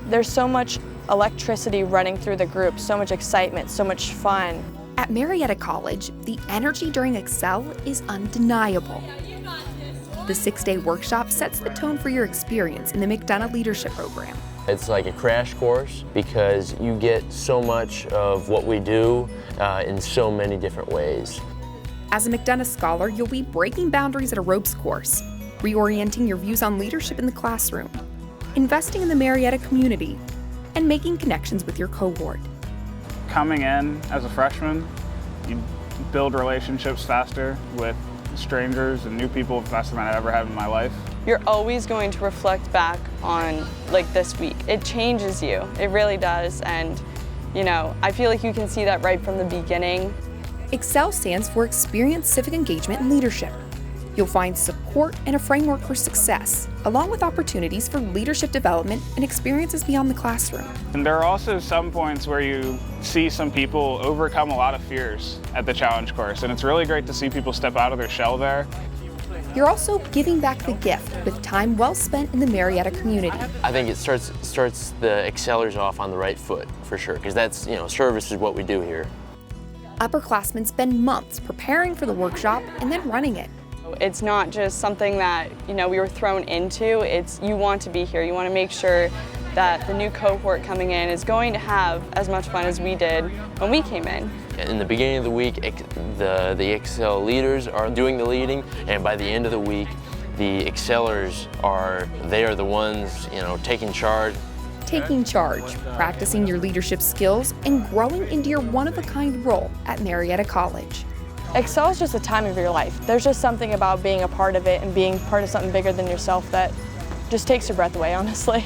There's so much electricity running through the group, so much excitement, so much fun. At Marietta College, the energy during Excel is undeniable. The 6-day workshop sets the tone for your experience in the McDonough Leadership Program. It's like a crash course because you get so much of what we do in so many different ways. As a McDonough Scholar, you'll be breaking boundaries at a ropes course, reorienting your views on leadership in the classroom, investing in the Marietta community, and making connections with your cohort. Coming in as a freshman, you build relationships faster with strangers and new people faster than I've ever had in my life. You're always going to reflect back on like this week. It changes you, it really does, and I feel like you can see that right from the beginning. EXCEL stands for Experience, Civic Engagement and Leadership. You'll find support and a framework for success, along with opportunities for leadership development and experiences beyond the classroom. And there are also some points where you see some people overcome a lot of fears at the challenge course, and it's really great to see people step out of their shell there. You're also giving back the gift with time well spent in the Marietta community. I think it starts the Excellers off on the right foot, for sure, because that's, service is what we do here. Upperclassmen spend months preparing for the workshop and then running it. It's not just something that we were thrown into, it's you want to be here. You want to make sure that the new cohort coming in is going to have as much fun as we did when we came in. In the beginning of the week, the Excel leaders are doing the leading, and by the end of the week, the Excellers are the ones taking charge. Taking charge, practicing your leadership skills, and growing into your one-of-a-kind role at Marietta College. Excel is just a time of your life. There's just something about being a part of it and being part of something bigger than yourself that just takes your breath away, honestly.